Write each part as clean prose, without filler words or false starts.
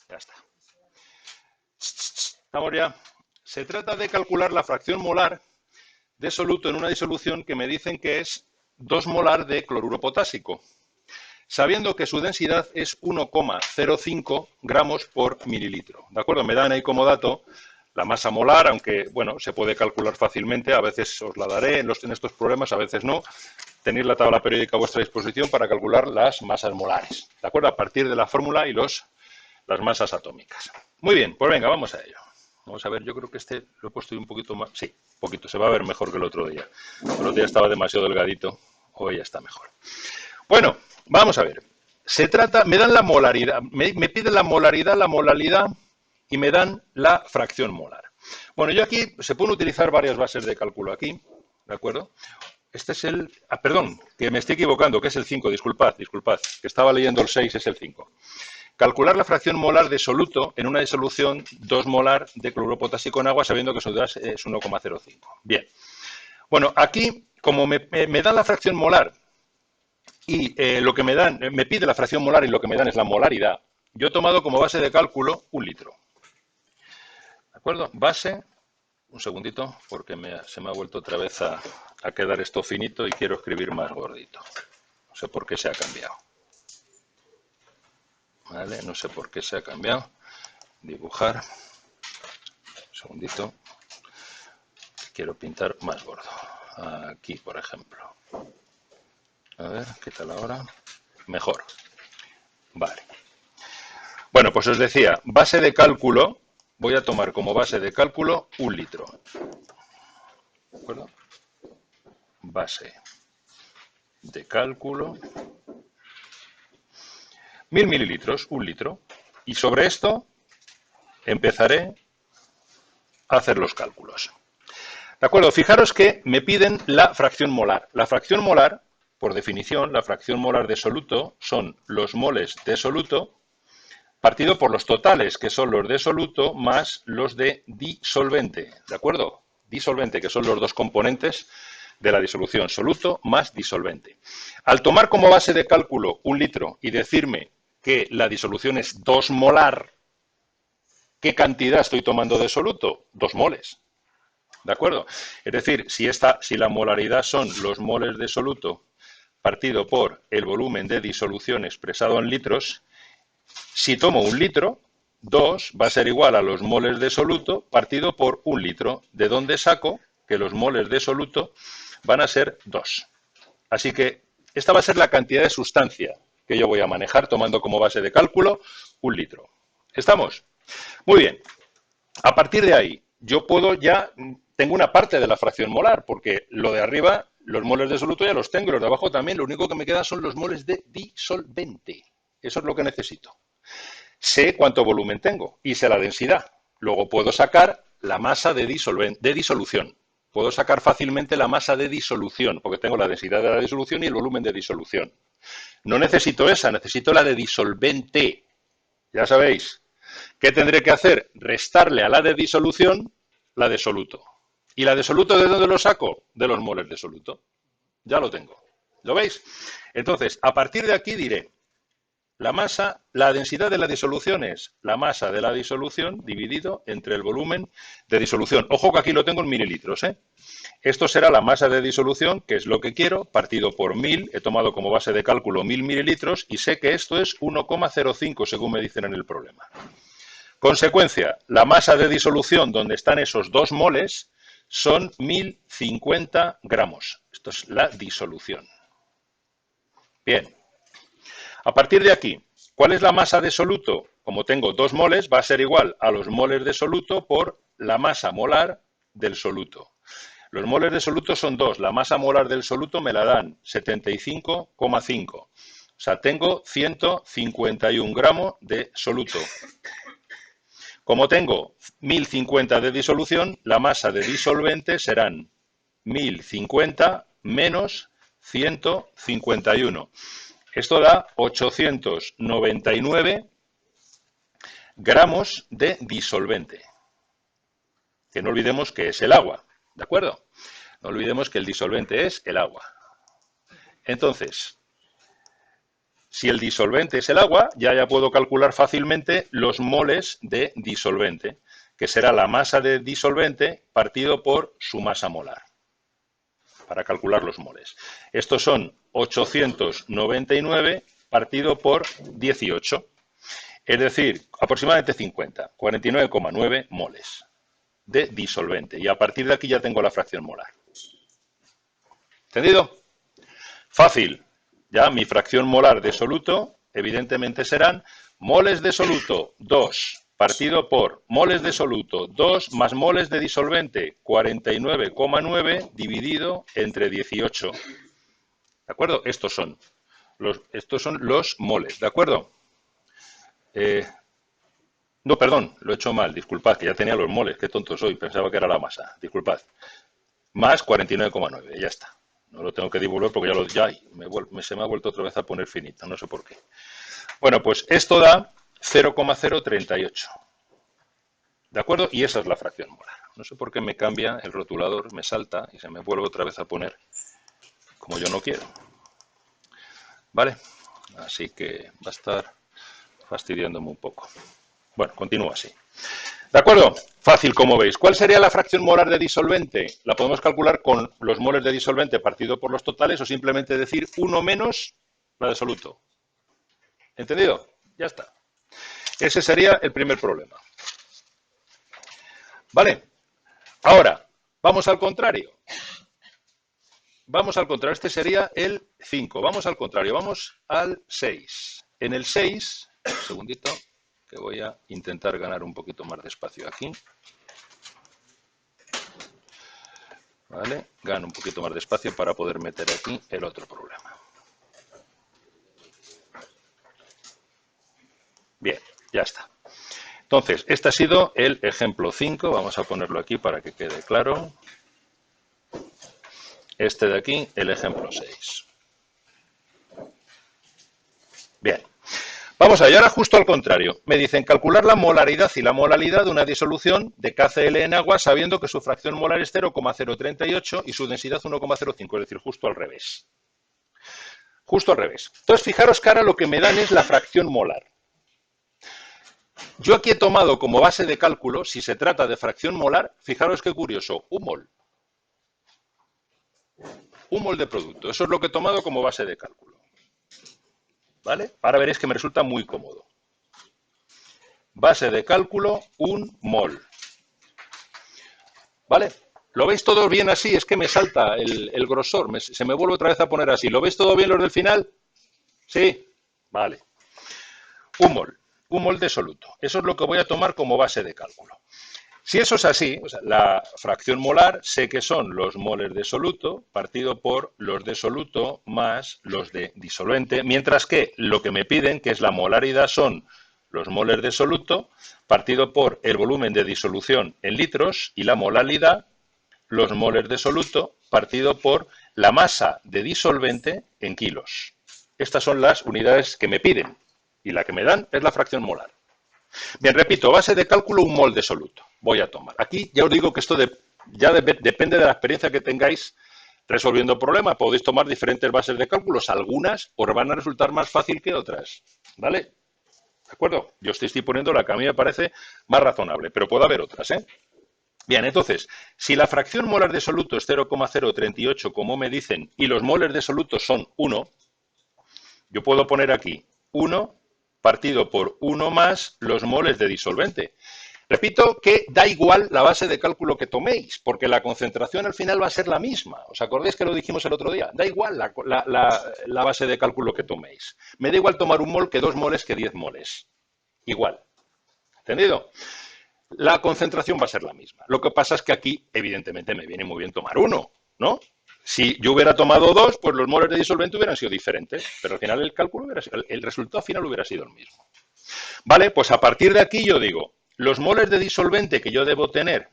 Ya está. Estamos ya. Se trata de calcular la fracción molar de soluto en una disolución que me dicen que es 2 molar de cloruro potásico, sabiendo que su densidad es 1,05 gramos por mililitro. ¿De acuerdo? Me dan ahí como dato la masa molar, aunque, bueno, se puede calcular fácilmente. A veces os la daré en estos problemas, a veces no. Tenéis la tabla periódica a vuestra disposición para calcular las masas molares. ¿De acuerdo? A partir de la fórmula y las masas atómicas. Muy bien, pues venga, vamos a ello. Vamos a ver, yo creo que este lo he puesto un poquito más. Sí, un poquito, se va a ver mejor que el otro día. El otro día estaba demasiado delgadito, hoy ya está mejor. Bueno, vamos a ver. Se trata, me dan la molaridad, me piden la molaridad y me dan la fracción molar. Bueno, yo aquí se pueden utilizar varias bases de cálculo aquí, ¿de acuerdo? Este es el... perdón, que me estoy equivocando, que es el 5, disculpad, que estaba leyendo el 6, es el 5. Calcular la fracción molar de soluto en una disolución 2 molar de cloruro potásico en agua, sabiendo que su gas es 1,05. Bien. Bueno, aquí, como me dan la fracción molar y lo que me dan, me pide la fracción molar y lo que me dan es la molaridad, yo he tomado como base de cálculo 1 litro. ¿De acuerdo? Base, un segundito, porque se me ha vuelto otra vez a quedar esto finito y quiero escribir más gordito. No sé por qué se ha cambiado. ¿Vale? No sé por qué se ha cambiado. Dibujar. Un segundito. Quiero pintar más gordo. Aquí, por ejemplo. A ver, ¿qué tal ahora? Mejor. Vale. Bueno, pues os decía, base de cálculo, voy a tomar como base de cálculo 1 litro. ¿De acuerdo? Base de cálculo 1000 mililitros, 1 litro. Y sobre esto empezaré a hacer los cálculos. ¿De acuerdo? Fijaros que me piden la fracción molar. La fracción molar, por definición, la fracción molar de soluto son los moles de soluto partido por los totales, que son los de soluto, más los de disolvente. ¿De acuerdo? Disolvente, que son los dos componentes de la disolución, soluto más disolvente. Al tomar como base de cálculo 1 litro y decirme que la disolución es 2 molar, ¿qué cantidad estoy tomando de soluto? 2 moles. ¿De acuerdo? Es decir, si la molaridad son los moles de soluto partido por el volumen de disolución expresado en litros, si tomo 1 litro, 2 va a ser igual a los moles de soluto partido por 1 litro, de donde saco que los moles de soluto van a ser 2. Así que esta va a ser la cantidad de sustancia que yo voy a manejar tomando como base de cálculo 1 litro. ¿Estamos? Muy bien. A partir de ahí, yo tengo una parte de la fracción molar, porque lo de arriba, los moles de soluto ya los tengo, y los de abajo también, lo único que me quedan son los moles de disolvente. Eso es lo que necesito. Sé cuánto volumen tengo y sé la densidad. Luego puedo sacar la masa de disolución. Puedo sacar fácilmente la masa de disolución, porque tengo la densidad de la disolución y el volumen de disolución. No necesito esa, necesito la de disolvente. Ya sabéis. ¿Qué tendré que hacer? Restarle a la de disolución la de soluto. ¿Y la de soluto de dónde lo saco? De los moles de soluto. Ya lo tengo. ¿Lo veis? Entonces, a partir de aquí diré, la densidad de la disolución es la masa de la disolución dividido entre el volumen de disolución. Ojo que aquí lo tengo en mililitros, ¿eh? Esto será la masa de disolución, que es lo que quiero, partido por 1000. He tomado como base de cálculo 1000 mililitros y sé que esto es 1,05 según me dicen en el problema. Consecuencia, la masa de disolución donde están esos 2 moles son 1050 gramos. Esto es la disolución. Bien. A partir de aquí, ¿cuál es la masa de soluto? Como tengo 2 moles, va a ser igual a los moles de soluto por la masa molar del soluto. Los moles de soluto son 2. La masa molar del soluto me la dan 75,5. O sea, tengo 151 gramos de soluto. Como tengo 1050 de disolución, la masa de disolvente serán 1050 menos 151. Esto da 899 gramos de disolvente. Que no olvidemos que es el agua, ¿de acuerdo? No olvidemos que el disolvente es el agua. Entonces, Si el disolvente es el agua, ya puedo calcular fácilmente los moles de disolvente, que será la masa de disolvente partido por su masa molar, para calcular los moles. Estos son 899 partido por 18, es decir, aproximadamente 50, 49,9 moles de disolvente. Y a partir de aquí ya tengo la fracción molar. ¿Entendido? Fácil. Ya mi fracción molar de soluto, evidentemente serán moles de soluto 2 partido por moles de soluto 2 más moles de disolvente 49,9 dividido entre 18. ¿De acuerdo? Estos son los moles, ¿de acuerdo? No, perdón, lo he hecho mal, disculpad, que ya tenía los moles, qué tonto soy, pensaba que era la masa, disculpad. Más 49,9, ya está. No lo tengo que divulgar porque se me ha vuelto otra vez a poner finita, no sé por qué. Bueno, pues esto da 0,038. ¿De acuerdo? Y esa es la fracción molar. No sé por qué me cambia el rotulador, me salta y se me vuelve otra vez a poner como yo no quiero. ¿Vale? Así que va a estar fastidiándome un poco. Bueno, continúo así. ¿De acuerdo? Fácil, como veis. ¿Cuál sería la fracción molar de disolvente? La podemos calcular con los moles de disolvente partido por los totales o simplemente decir 1 menos la de soluto. ¿Entendido? Ya está. Ese sería el primer problema. ¿Vale? Ahora, vamos al contrario. Vamos al contrario. Este sería el 5. Vamos al contrario. Vamos al 6. En el 6, un segundito, que voy a intentar ganar un poquito más de espacio aquí. ¿Vale? Gano un poquito más de espacio para poder meter aquí el otro problema. Bien, ya está. Entonces, este ha sido el ejemplo 5. Vamos a ponerlo aquí para que quede claro. Este de aquí, el ejemplo 6. Bien. Vamos allá, ahora justo al contrario. Me dicen calcular la molaridad y la molalidad de una disolución de KCl en agua sabiendo que su fracción molar es 0,038 y su densidad 1,05, es decir, justo al revés. Justo al revés. Entonces, fijaros que ahora lo que me dan es la fracción molar. Yo aquí he tomado como base de cálculo, si se trata de fracción molar, fijaros qué curioso, un mol. Un mol de producto. Eso es lo que he tomado como base de cálculo. ¿Vale? Ahora veréis que me resulta muy cómodo. Base de cálculo, un mol. ¿Vale? ¿Lo veis todo bien así? Es que me salta el grosor, se me vuelve otra vez a poner así. ¿Lo veis todo bien los del final? ¿Sí? Vale. Un mol de soluto. Eso es lo que voy a tomar como base de cálculo. Si eso es así, o sea, la fracción molar sé que son los moles de soluto partido por los de soluto más los de disolvente, mientras que lo que me piden, que es la molaridad, son los moles de soluto partido por el volumen de disolución en litros y la molalidad, los moles de soluto partido por la masa de disolvente en kilos. Estas son las unidades que me piden y la que me dan es la fracción molar. Bien, repito, base de cálculo un mol de soluto. Voy a tomar. Aquí ya os digo que esto depende de la experiencia que tengáis resolviendo problemas. Podéis tomar diferentes bases de cálculos. Algunas os van a resultar más fácil que otras. ¿Vale? ¿De acuerdo? Yo estoy poniendo la que a mí me parece más razonable, pero puede haber otras, ¿eh? Bien, entonces, si la fracción molar de soluto es 0,038, como me dicen, y los moles de soluto son 1, yo puedo poner aquí 1 partido por 1 más los moles de disolvente. Repito que da igual la base de cálculo que toméis, porque la concentración al final va a ser la misma. ¿Os acordáis que lo dijimos el otro día? Da igual la base de cálculo que toméis. Me da igual tomar un mol que 2 moles que 10 moles. Igual. ¿Entendido? La concentración va a ser la misma. Lo que pasa es que aquí, evidentemente, me viene muy bien tomar 1, ¿no? Si yo hubiera tomado 2, pues los moles de disolvente hubieran sido diferentes, pero al final el resultado final hubiera sido el mismo. Vale, pues a partir de aquí yo digo, los moles de disolvente que yo debo tener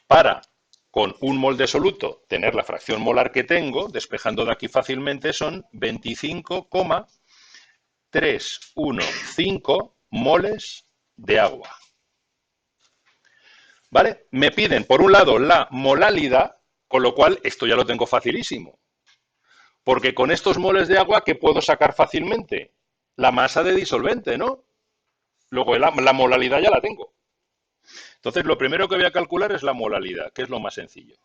para, con un mol de soluto, tener la fracción molar que tengo, despejando de aquí fácilmente, son 25,315 moles de agua. ¿Vale? Me piden, por un lado, la molalidad, con lo cual esto ya lo tengo facilísimo. Porque con estos moles de agua, ¿qué puedo sacar fácilmente? La masa de disolvente, ¿no? Luego la molalidad ya la tengo. Entonces, lo primero que voy a calcular es la molalidad, que es lo más sencillo.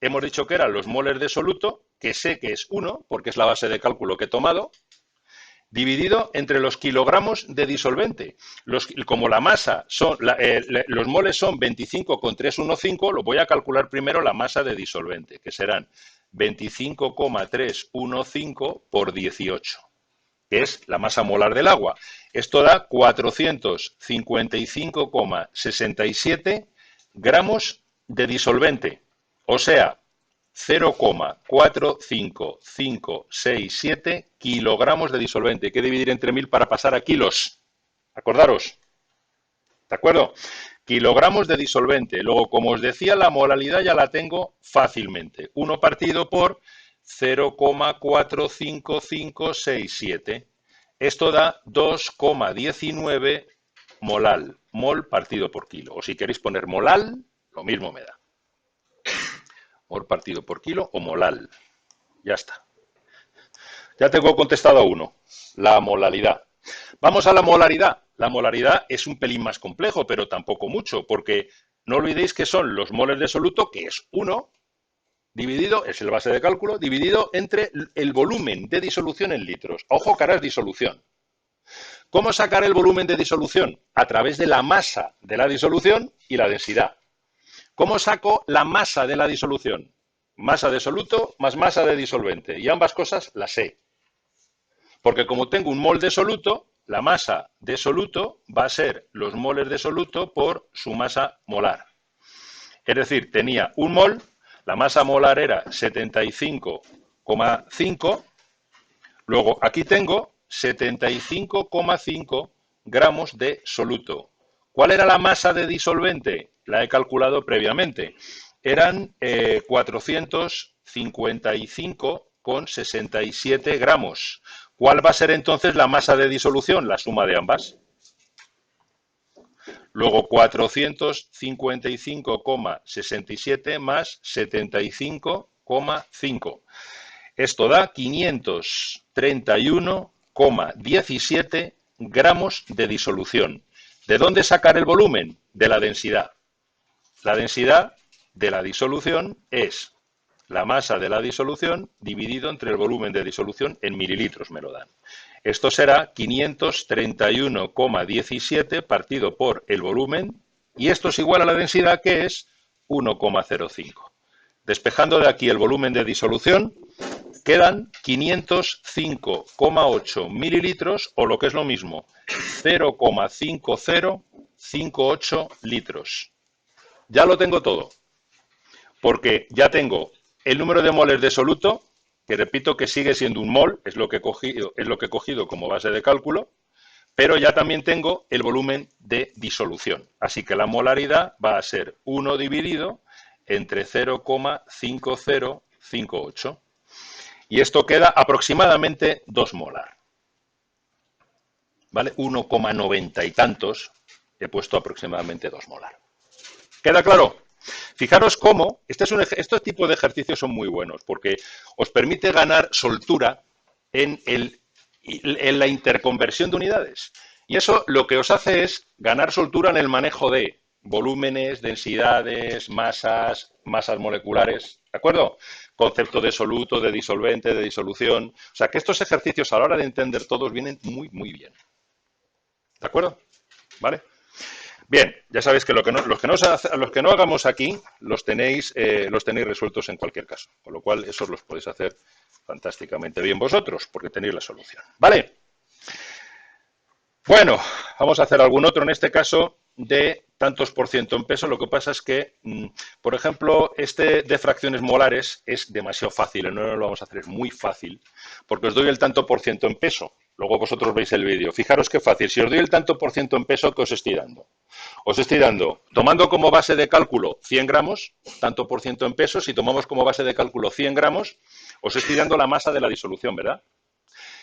Hemos dicho que eran los moles de soluto, que sé que es 1, porque es la base de cálculo que he tomado, dividido entre los kilogramos de disolvente. Como la masa son, los moles son 25,315, lo voy a calcular primero la masa de disolvente, que serán 25,315 por 18, que es la masa molar del agua. Esto da 455,67 gramos de disolvente, o sea, 0,45567 kilogramos de disolvente. Hay que dividir entre 1000 para pasar a kilos. Acordaros. ¿De acuerdo? Kilogramos de disolvente. Luego, como os decía, la molalidad ya la tengo fácilmente. 1 partido por 0,45567. Esto da 2,19 molal. Mol partido por kilo. O si queréis poner molal, lo mismo me da. Mol partido por kilo o molal. Ya está. Ya tengo contestado a uno. La molalidad. Vamos a la molaridad. La molaridad es un pelín más complejo, pero tampoco mucho, porque no olvidéis que son los moles de soluto, que es 1, dividido, es el base de cálculo, dividido entre el volumen de disolución en litros. Ojo, que ahora es disolución. ¿Cómo sacar el volumen de disolución? A través de la masa de la disolución y la densidad. ¿Cómo saco la masa de la disolución? Masa de soluto más masa de disolvente. Y ambas cosas las sé. Porque como tengo un mol de soluto, la masa de soluto va a ser los moles de soluto por su masa molar. Es decir, tenía un mol, la masa molar era 75,5, luego aquí tengo 75,5 gramos de soluto. ¿Cuál era la masa de disolvente? La he calculado previamente. Eran 455,67 gramos. ¿Cuál va a ser entonces la masa de disolución? La suma de ambas. Luego 455,67 más 75,5. Esto da 531,17 gramos de disolución. ¿De dónde sacar el volumen? De la densidad. La densidad de la disolución es la masa de la disolución dividido entre el volumen de disolución en mililitros, me lo dan. Esto será 531,17 partido por el volumen, y esto es igual a la densidad, que es 1,05. Despejando de aquí el volumen de disolución, quedan 505,8 mililitros, o lo que es lo mismo, 0,5058 litros. Ya lo tengo todo, porque ya tengo el número de moles de soluto, que repito que sigue siendo un mol, es lo que he cogido como base de cálculo, pero ya también tengo el volumen de disolución. Así que la molaridad va a ser 1 dividido entre 0,5058. Y esto queda aproximadamente 2 molar. ¿Vale? 1,90 y tantos, he puesto aproximadamente 2 molar. ¿Queda claro? Fijaros cómo, este tipo de ejercicios son muy buenos, porque os permite ganar soltura en la interconversión de unidades. Y eso lo que os hace es ganar soltura en el manejo de volúmenes, densidades, masas moleculares, ¿de acuerdo? Concepto de soluto, de disolvente, de disolución. O sea, que estos ejercicios a la hora de entender todos vienen muy, muy bien. ¿De acuerdo? ¿Vale? Bien, ya sabéis que los que no hagamos aquí los tenéis resueltos en cualquier caso, con lo cual esos los podéis hacer fantásticamente bien vosotros, porque tenéis la solución. ¿Vale? Bueno, vamos a hacer algún otro, en este caso de tantos por ciento en peso. Lo que pasa es que, por ejemplo, este de fracciones molares es demasiado fácil, no lo vamos a hacer, es muy fácil, porque os doy el tanto por ciento en peso. Luego vosotros veis el vídeo. Fijaros qué fácil. Si os doy el tanto por ciento en peso, ¿qué os estoy dando? Os estoy dando, tomando como base de cálculo 100 gramos, tanto por ciento en peso. Si tomamos como base de cálculo 100 gramos, os estoy dando la masa de la disolución, ¿verdad?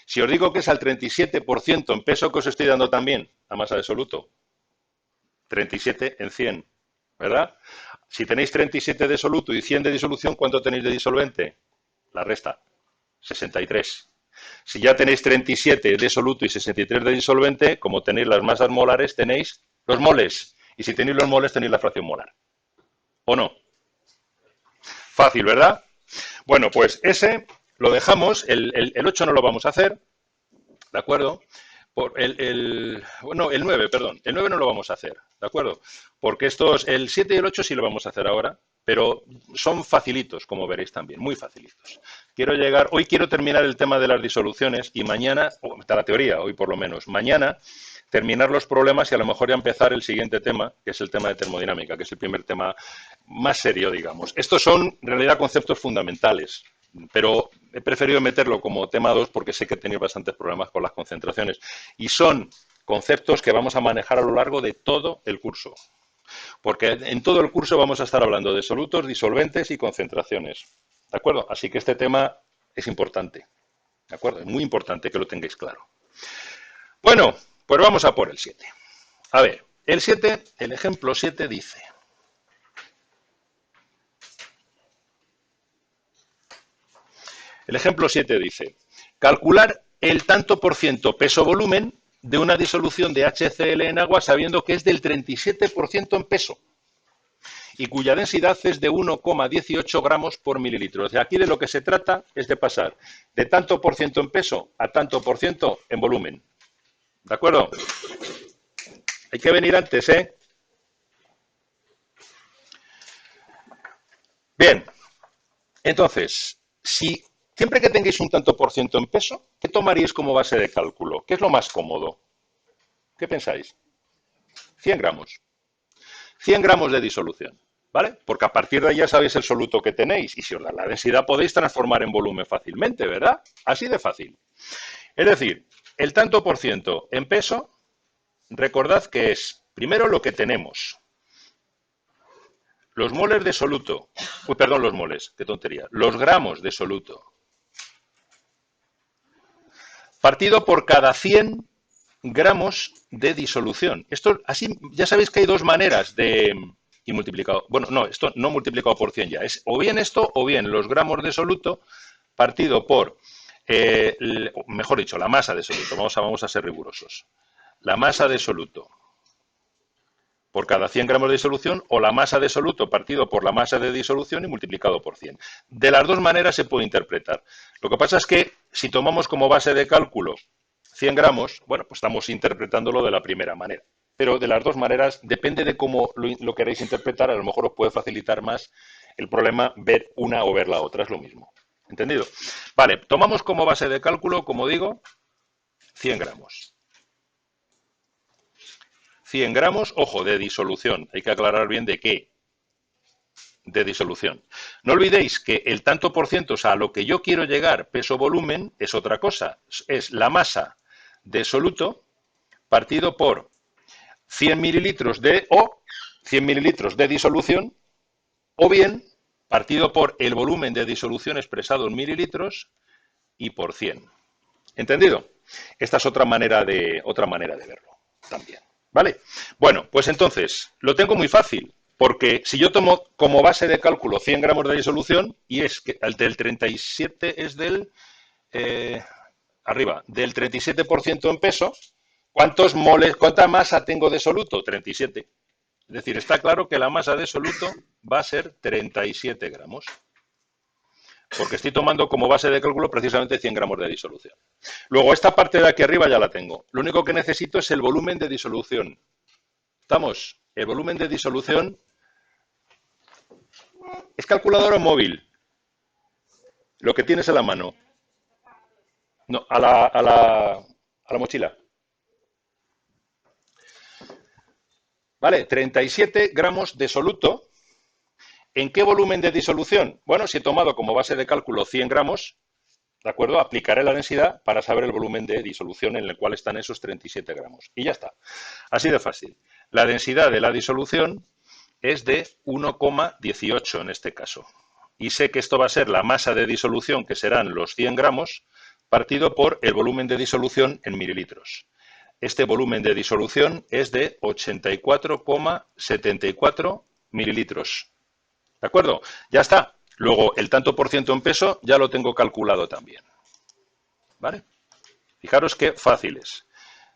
Si os digo que es al 37% en peso, ¿qué os estoy dando también? La masa de soluto. 37 en 100, ¿verdad? Si tenéis 37 de soluto y 100 de disolución, ¿cuánto tenéis de disolvente? La resta. 63. Si ya tenéis 37 de soluto y 63 de disolvente, como tenéis las masas molares, tenéis los moles. Y si tenéis los moles, tenéis la fracción molar. ¿O no? Fácil, ¿verdad? Bueno, pues ese lo dejamos. El 8 no lo vamos a hacer. ¿De acuerdo? Bueno, el 9, perdón. El 9 no lo vamos a hacer. ¿De acuerdo? Porque el 7 y el 8 sí lo vamos a hacer ahora. Pero son facilitos, como veréis también, muy facilitos. Hoy quiero terminar el tema de las disoluciones y mañana, hasta la teoría, hoy por lo menos, mañana terminar los problemas y a lo mejor ya empezar el siguiente tema, que es el tema de termodinámica, que es el primer tema más serio, digamos. Estos son, en realidad, conceptos fundamentales, pero he preferido meterlo como tema 2 porque sé que he tenido bastantes problemas con las concentraciones. Y son conceptos que vamos a manejar a lo largo de todo el curso. Porque en todo el curso vamos a estar hablando de solutos, disolventes y concentraciones. ¿De acuerdo? Así que este tema es importante. ¿De acuerdo? Es muy importante que lo tengáis claro. Bueno, pues vamos a por el 7. A ver, el ejemplo 7 dice... El ejemplo 7 dice, calcular el tanto por ciento peso-volumen de una disolución de HCl en agua sabiendo que es del 37% en peso y cuya densidad es de 1,18 gramos por mililitro. O sea, aquí de lo que se trata es de pasar de tanto por ciento en peso a tanto por ciento en volumen. ¿De acuerdo? Hay que venir antes, ¿eh? Bien. Entonces, siempre que tengáis un tanto por ciento en peso, ¿qué tomaríais como base de cálculo? ¿Qué es lo más cómodo? ¿Qué pensáis? 100 gramos. 100 gramos de disolución, ¿vale? Porque a partir de ahí ya sabéis el soluto que tenéis y si os da la densidad podéis transformar en volumen fácilmente, ¿verdad? Así de fácil. Es decir, el tanto por ciento en peso, recordad que es primero lo que tenemos. Los moles de soluto, perdón, los moles, qué tontería, los gramos de soluto, partido por cada 100 gramos de disolución. Esto, así, ya sabéis que hay dos maneras de... Y multiplicado, bueno, no, esto no multiplicado por 100 ya, es o bien esto o bien los gramos de soluto partido por, mejor dicho, la masa de soluto, vamos a ser rigurosos. La masa de soluto por cada 100 gramos de disolución o la masa de soluto partido por la masa de disolución y multiplicado por 100. De las dos maneras se puede interpretar. Lo que pasa es que si tomamos como base de cálculo 100 gramos, bueno, pues estamos interpretándolo de la primera manera. Pero de las dos maneras, depende de cómo lo queréis interpretar, a lo mejor os puede facilitar más el problema ver una o ver la otra, es lo mismo. ¿Entendido? Vale, tomamos como base de cálculo, como digo, 100 gramos. 100 gramos, ojo, de disolución. Hay que aclarar bien de qué. De disolución. No olvidéis que el tanto por ciento, o sea, a lo que yo quiero llegar, peso-volumen, es otra cosa. Es la masa de soluto partido por 100 mililitros de 100 mililitros de disolución, o bien partido por el volumen de disolución expresado en mililitros y por 100. ¿Entendido? Esta es otra manera de verlo también. ¿Vale? Bueno, pues entonces, lo tengo muy fácil, porque si yo tomo como base de cálculo 100 gramos de disolución, y es que el del 37 es del, arriba, del 37% en peso, ¿cuántos moles, cuánta masa tengo de soluto? 37. Es decir, está claro que la masa de soluto va a ser 37 gramos. Porque estoy tomando como base de cálculo precisamente 100 gramos de disolución. Luego, esta parte de aquí arriba ya la tengo. Lo único que necesito es el volumen de disolución. ¿Estamos? El volumen de disolución es calculadora o móvil. Lo que tienes en la mano. No, a la mochila. ¿Vale? 37 gramos de soluto. ¿En qué volumen de disolución? Bueno, si he tomado como base de cálculo 100 gramos, ¿de acuerdo? Aplicaré la densidad para saber el volumen de disolución en el cual están esos 37 gramos. Y ya está. Así de fácil. La densidad de la disolución es de 1,18 en este caso. Y sé que esto va a ser la masa de disolución, que serán los 100 gramos, partido por el volumen de disolución en mililitros. Este volumen de disolución es de 84,74 mililitros. ¿De acuerdo? Ya está. Luego, el tanto por ciento en peso ya lo tengo calculado también. ¿Vale? Fijaros qué fáciles.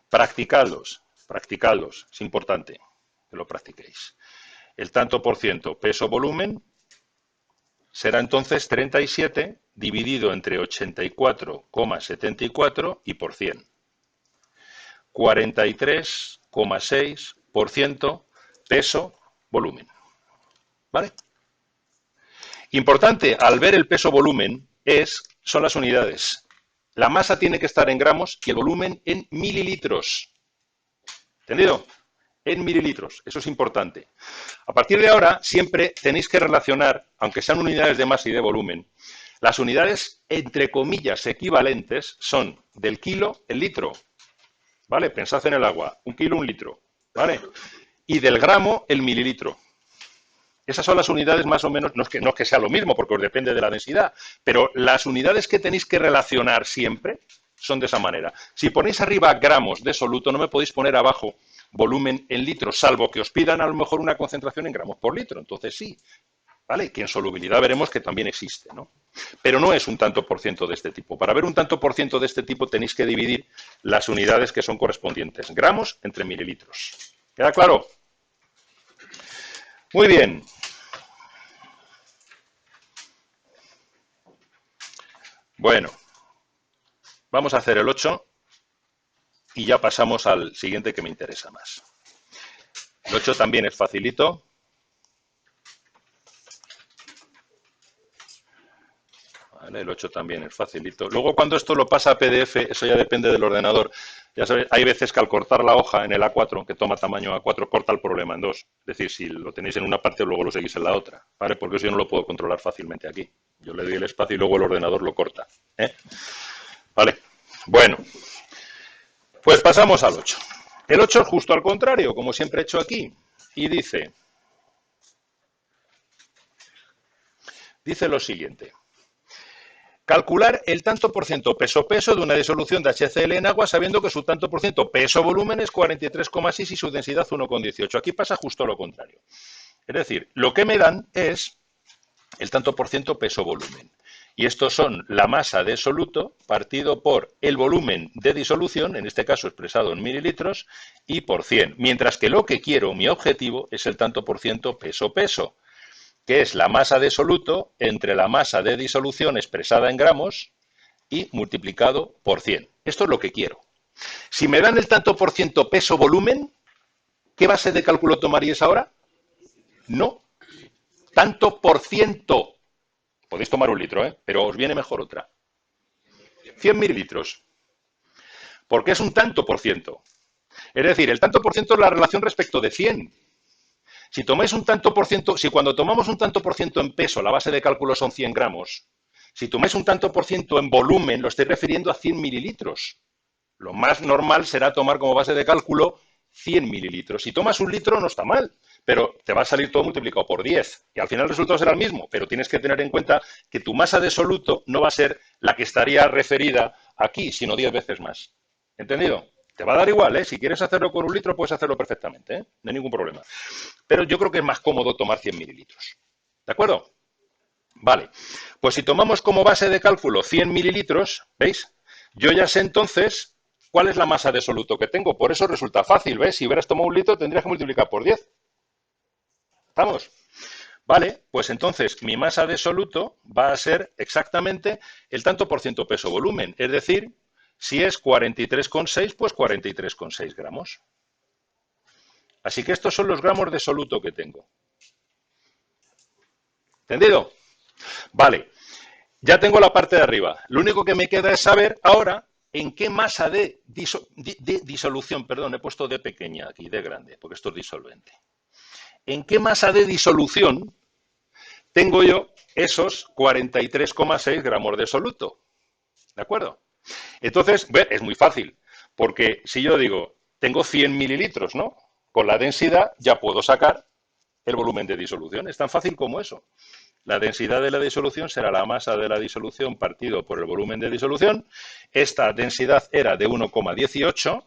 Practicadlos, practicadlos. Es importante que lo practiquéis. El tanto por ciento peso-volumen será entonces 37 dividido entre 84,74 y por 100. 43,6% peso-volumen. ¿Vale? Importante al ver el peso-volumen son las unidades. La masa tiene que estar en gramos y el volumen en mililitros. ¿Entendido? En mililitros, eso es importante. A partir de ahora, siempre tenéis que relacionar, aunque sean unidades de masa y de volumen, las unidades, entre comillas, equivalentes son del kilo el litro. ¿Vale? Pensad en el agua, 1 kilo, 1 litro. ¿Vale? Y del gramo el mililitro. Esas son las unidades más o menos, no es que sea lo mismo, porque os depende de la densidad, pero las unidades que tenéis que relacionar siempre son de esa manera. Si ponéis arriba gramos de soluto, no me podéis poner abajo volumen en litros, salvo que os pidan a lo mejor una concentración en gramos por litro. Entonces sí, ¿vale? Que en solubilidad veremos que también existe, ¿no? Pero no es un tanto por ciento de este tipo. Para ver un tanto por ciento de este tipo tenéis que dividir las unidades que son correspondientes. Gramos entre mililitros. ¿Queda claro? Muy bien. Bueno, vamos a hacer el 8 y ya pasamos al siguiente que me interesa más. El 8 también es facilito. Vale, el 8 también es facilito. Luego cuando esto lo pasa a PDF, eso ya depende del ordenador. Ya sabéis, hay veces que al cortar la hoja en el A4, que toma tamaño A4, corta el problema en dos. Es decir, si lo tenéis en una parte, luego lo seguís en la otra. ¿Vale? Porque eso yo no lo puedo controlar fácilmente aquí. Yo le doy el espacio y luego el ordenador lo corta. Vale. Bueno. Pues pasamos al 8. El 8 es justo al contrario, como siempre he hecho aquí. Y dice lo siguiente. Calcular el tanto por ciento peso-peso de una disolución de HCl en agua sabiendo que su tanto por ciento peso-volumen es 43,6 y su densidad 1,18. Aquí pasa justo lo contrario. Es decir, lo que me dan es el tanto por ciento peso-volumen. Y estos son la masa de soluto partido por el volumen de disolución, en este caso expresado en mililitros, y por 100. Mientras que lo que quiero, mi objetivo, es el tanto por ciento peso-peso, que es la masa de soluto entre la masa de disolución expresada en gramos y multiplicado por 100. Esto es lo que quiero. Si me dan el tanto por ciento peso-volumen, ¿qué base de cálculo tomaríais ahora? No. Tanto por ciento. Podéis tomar 1 litro, pero os viene mejor otra. 100 mililitros. Porque es un tanto por ciento. Es decir, el tanto por ciento es la relación respecto de 100. Si tomáis un tanto por ciento, si cuando tomamos un tanto por ciento en peso, la base de cálculo son 100 gramos, si tomáis un tanto por ciento en volumen, lo estoy refiriendo a 100 mililitros. Lo más normal será tomar como base de cálculo 100 mililitros. Si tomas 1 litro no está mal, pero te va a salir todo multiplicado por 10. Y al final el resultado será el mismo, pero tienes que tener en cuenta que tu masa de soluto no va a ser la que estaría referida aquí, sino 10 veces más. ¿Entendido? Te va a dar igual, Si quieres hacerlo con 1 litro, puedes hacerlo perfectamente, No hay ningún problema. Pero yo creo que es más cómodo tomar 100 mililitros. ¿De acuerdo? Vale. Pues si tomamos como base de cálculo 100 mililitros, ¿veis? Yo ya sé entonces cuál es la masa de soluto que tengo. Por eso resulta fácil, ¿ves? Si hubieras tomado 1 litro, tendrías que multiplicar por 10. ¿Estamos? Vale, pues entonces mi masa de soluto va a ser exactamente el tanto por ciento peso-volumen. Es decir, si es 43,6, pues 43,6 gramos. Así que estos son los gramos de soluto que tengo. ¿Entendido? Vale, ya tengo la parte de arriba. Lo único que me queda es saber ahora en qué masa de disolución, perdón, he puesto D pequeña aquí, D grande, porque esto es disolvente. ¿En qué masa de disolución tengo yo esos 43,6 gramos de soluto? ¿De acuerdo? Entonces, es muy fácil, porque si yo digo, tengo 100 mililitros, ¿no? Con la densidad ya puedo sacar el volumen de disolución. Es tan fácil como eso. La densidad de la disolución será la masa de la disolución partido por el volumen de disolución. Esta densidad era de 1,18,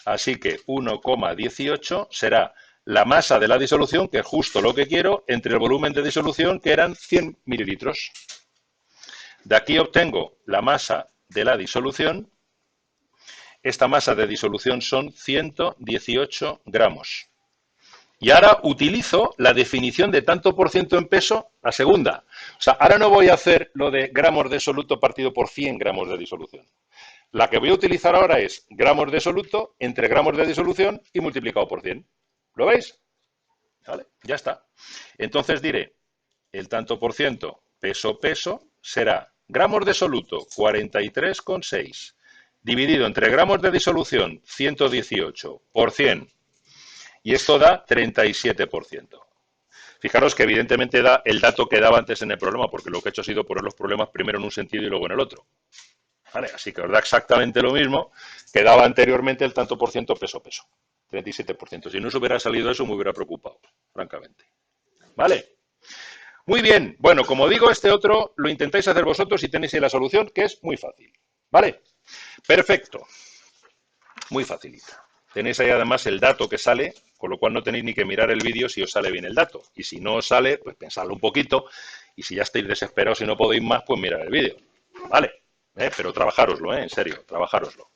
así que 1,18 será la masa de la disolución, que es justo lo que quiero, entre el volumen de disolución, que eran 100 mililitros. De aquí obtengo la masa de la disolución. Esta masa de disolución son 118 gramos. Y ahora utilizo la definición de tanto por ciento en peso, la segunda. O sea, ahora no voy a hacer lo de gramos de soluto partido por 100 gramos de disolución. La que voy a utilizar ahora es gramos de soluto entre gramos de disolución y multiplicado por 100. ¿Lo veis? ¿Vale? Ya está. Entonces diré, el tanto por ciento peso será gramos de soluto 43,6 dividido entre gramos de disolución 118 por 100. Y esto da 37%. Fijaros que evidentemente da el dato que daba antes en el problema, porque lo que he hecho ha sido poner los problemas primero en un sentido y luego en el otro. ¿Vale? Así que os da exactamente lo mismo que daba anteriormente el tanto por ciento peso. 37%. Si no os hubiera salido eso, me hubiera preocupado, francamente. ¿Vale? Muy bien. Bueno, como digo, este otro lo intentáis hacer vosotros y tenéis ahí la solución, que es muy fácil. ¿Vale? Perfecto. Muy facilita. Tenéis ahí además el dato que sale, con lo cual no tenéis ni que mirar el vídeo si os sale bien el dato. Y si no os sale, pues pensadlo un poquito. Y si ya estáis desesperados y no podéis más, pues mirar el vídeo. ¿Vale? Pero trabajároslo, en serio, trabajároslo.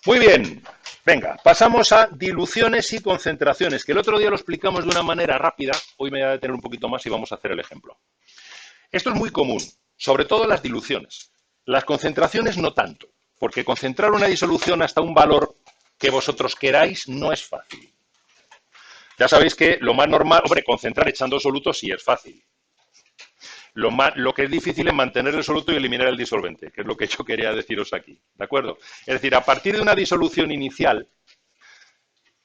Muy bien. Venga, pasamos a diluciones y concentraciones, que el otro día lo explicamos de una manera rápida. Hoy me voy a detener un poquito más y vamos a hacer el ejemplo. Esto es muy común, sobre todo las diluciones. Las concentraciones no tanto, porque concentrar una disolución hasta un valor que vosotros queráis no es fácil. Ya sabéis que lo más normal, hombre, concentrar echando soluto sí es fácil. Lo que es difícil es mantener el soluto y eliminar el disolvente, que es lo que yo quería deciros aquí, ¿de acuerdo? Es decir, a partir de una disolución inicial,